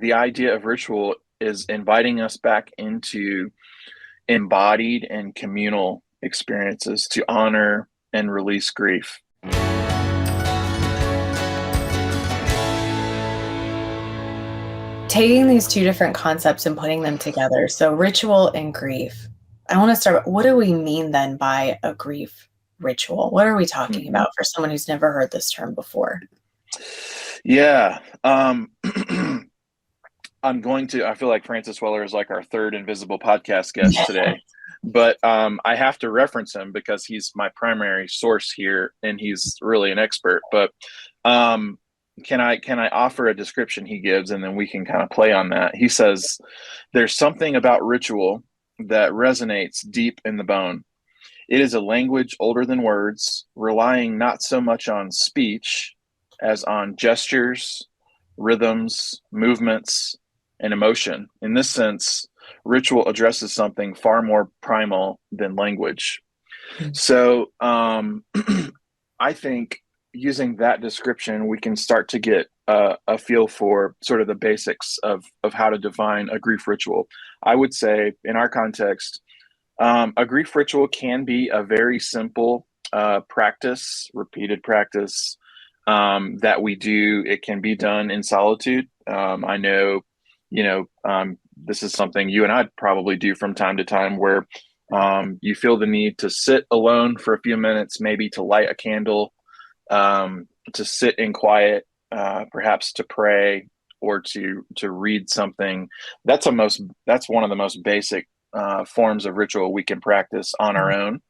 the idea of ritual is inviting us back into embodied and communal experiences to honor and release grief. Taking these two different concepts and putting them together. So ritual and grief. I want to start, what do we mean then by a grief ritual? What are we talking about for someone who's never heard this term before? Yeah. I feel like Francis Weller is like our third invisible podcast guest today, but I have to reference him because he's my primary source here and he's really an expert. But can I offer a description he gives, and then we can kind of play on that? He says, there's something about ritual that resonates deep in the bone. It is a language older than words, relying not so much on speech as on gestures, rhythms, movements, and emotion. In this sense, ritual addresses something far more primal than language. So I think using that description, we can start to get a feel for sort of the basics of how to define a grief ritual. I would say in our context, a grief ritual can be a very simple practice, repeated practice that we do. It can be done in solitude. I know, this is something you and I probably do from time to time where you feel the need to sit alone for a few minutes, maybe to light a candle, to sit in quiet, perhaps to pray or to read something. That's one of the most basic forms of ritual we can practice on our own.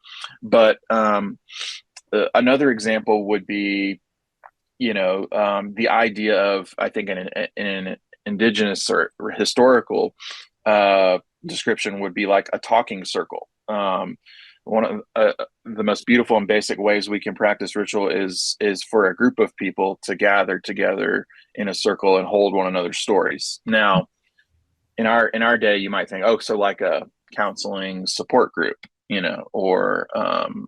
But another example would be, the idea of, I think, in an indigenous or historical description would be like a talking circle. One of the most beautiful and basic ways we can practice ritual is for a group of people to gather together in a circle and hold one another's stories. Now, in our day, you might think, oh, so like a counseling support group, or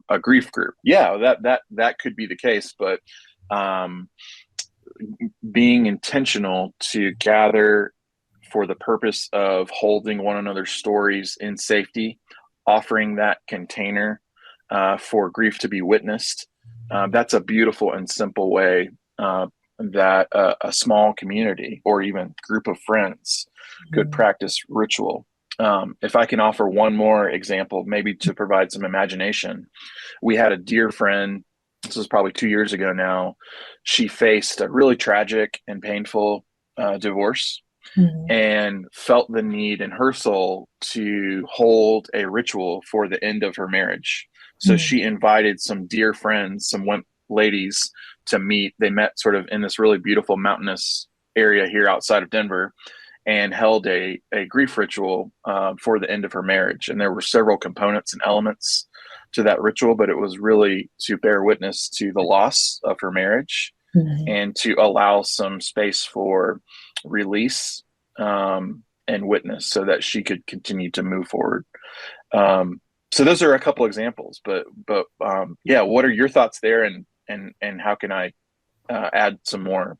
a grief group. Yeah, that could be the case, but being intentional to gather for the purpose of holding one another's stories in safety, offering that container for grief to be witnessed. That's a beautiful and simple way that a small community or even group of friends could practice ritual. If I can offer one more example, maybe to provide some imagination, we had a dear friend. This was probably 2 years ago now. She faced a really tragic and painful divorce. And felt the need in her soul to hold a ritual for the end of her marriage. So she invited some dear friends, some ladies to meet. They met sort of in this really beautiful mountainous area here outside of Denver and held a grief ritual for the end of her marriage. And there were several components and elements to that ritual, but it was really to bear witness to the loss of her marriage and to allow some space for release and witness so that she could continue to move forward. So those are a couple examples, but yeah, what are your thoughts there, and how can I add some more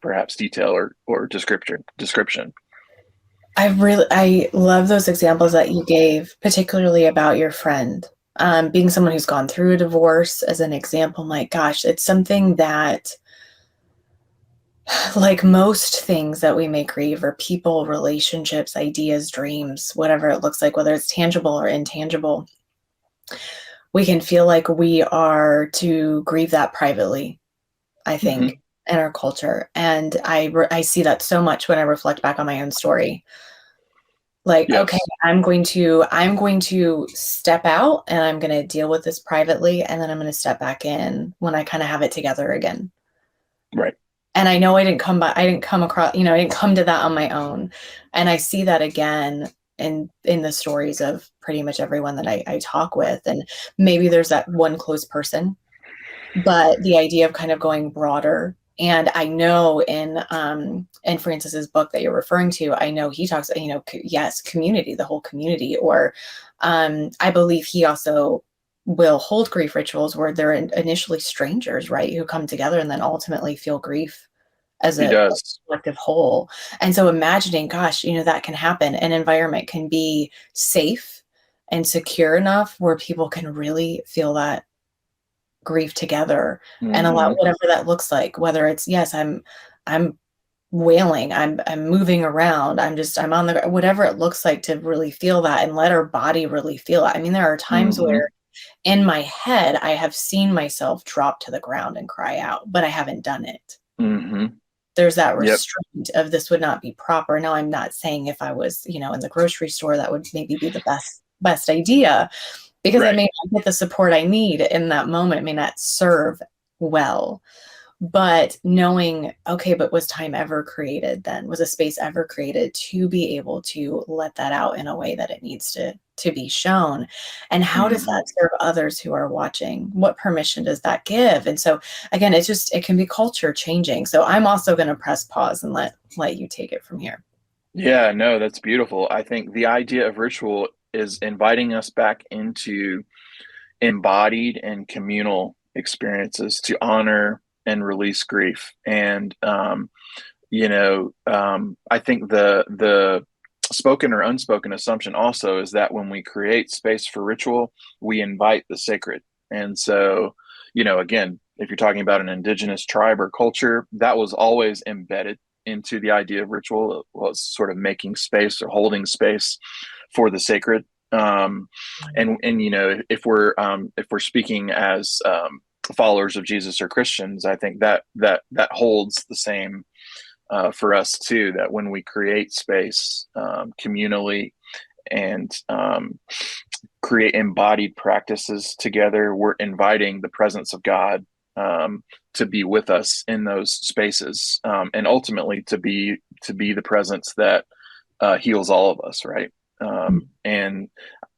perhaps detail or description? I love those examples that you gave, particularly about your friend. Being someone who's gone through a divorce as an example, my gosh, it's something that, like most things that we may grieve, or people, relationships, ideas, dreams, whatever it looks like, whether it's tangible or intangible, we can feel like we are to grieve that privately, I think, in our culture. And I see that so much when I reflect back on my own story. Like, yes. Okay, I'm going to step out and I'm going to deal with this privately. And then I'm going to step back in when I kind of have it together again. Right. And I know I didn't come across, I didn't come to that on my own. And I see that again in the stories of pretty much everyone that I talk with. And maybe there's that one close person, but the idea of kind of going broader. And I know in Francis's book that you're referring to, I know he talks, yes, community, the whole community, or I believe he also will hold grief rituals where they're initially strangers, right, who come together and then ultimately feel grief as He a does. collective whole. And so imagining, gosh, that can happen. An environment can be safe and secure enough where people can really feel that grief together and allow Hmm. whatever that looks like, whether it's, yes, I'm wailing, I'm moving around, I'm on the, whatever it looks like, to really feel that and let our body really feel it. I mean, there are times Hmm. where in my head, I have seen myself drop to the ground and cry out, but I haven't done it. Hmm. There's that Yep. restraint of, this would not be proper. Now, I'm not saying if I was, in the grocery store, that would maybe be the best idea, because I Right. may not get the support I need in that moment, it may not serve well. But knowing, okay, but was time ever created then? Was a space ever created to be able to let that out in a way that it needs to be shown? And how does Hmm. that serve others who are watching? What permission does that give? And so again, it can be culture changing. So I'm also going to press pause and let you take it from here. Yeah, no, that's beautiful. I think the idea of ritual is inviting us back into embodied and communal experiences to honor and release grief. And I think the spoken or unspoken assumption also is that when we create space for ritual, we invite the sacred. And so, again, if you're talking about an indigenous tribe or culture, that was always embedded into the idea of ritual. It was sort of making space or holding space for the sacred. And if we're speaking as followers of Jesus or Christians, I think that holds the same for us too. That when we create space communally and create embodied practices together, we're inviting the presence of God to be with us in those spaces, and ultimately to be the presence that heals all of us, right? And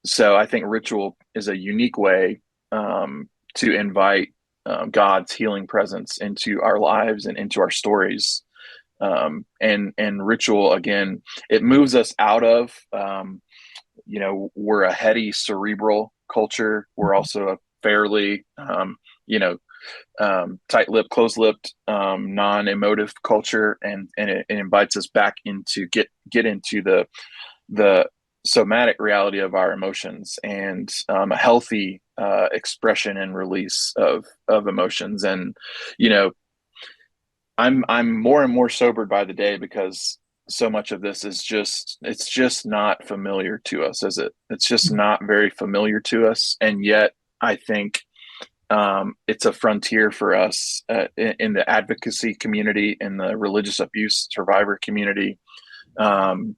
so I think ritual is a unique way to invite God's healing presence into our lives and into our stories. And ritual, again, it moves us out of we're a heady cerebral culture. We're also a fairly you know tight-lipped, closed-lipped, non-emotive culture, and it invites us back into get into the somatic reality of our emotions, and a healthy expression and release of emotions. And you know I'm more and more sobered by the day, because so much of this is it's just not familiar to us, is it? It's just not very familiar to us, and yet I think it's a frontier for us in the advocacy community, in the religious abuse survivor community. Um,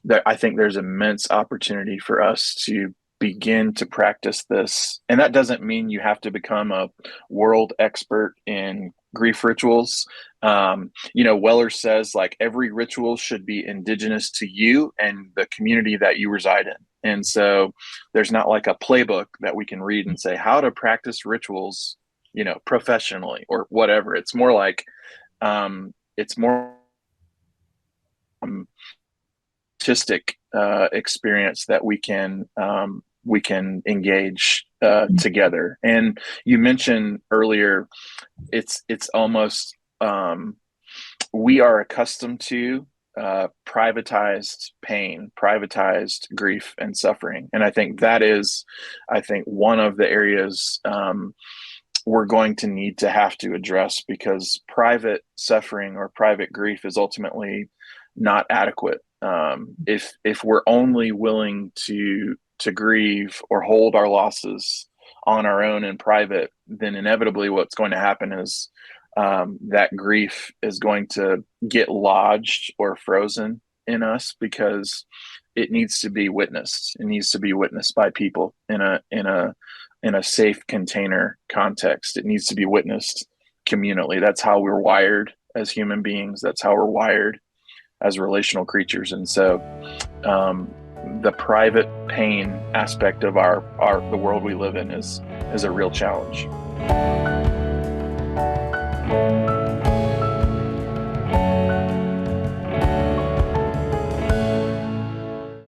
that I think there's immense opportunity for us to begin to practice this. And that doesn't mean you have to become a world expert in grief rituals. Weller says, like, every ritual should be indigenous to you and the community that you reside in. And so there's not like a playbook that we can read and say how to practice rituals, professionally or whatever. It's more like, it's more artistic experience that we can engage together. And you mentioned earlier, it's almost we are accustomed to privatized pain, privatized grief and suffering, and I think that is, one of the areas we're going to need to have to address, because private suffering or private grief is ultimately not adequate. If we're only willing to grieve or hold our losses on our own in private, then inevitably what's going to happen is that grief is going to get lodged or frozen in us, because it needs to be witnessed. It needs to be witnessed by people in a safe container context. It needs to be witnessed communally. That's how we're wired as human beings. That's how we're wired as relational creatures. And so the private pain aspect of the world we live in is a real challenge.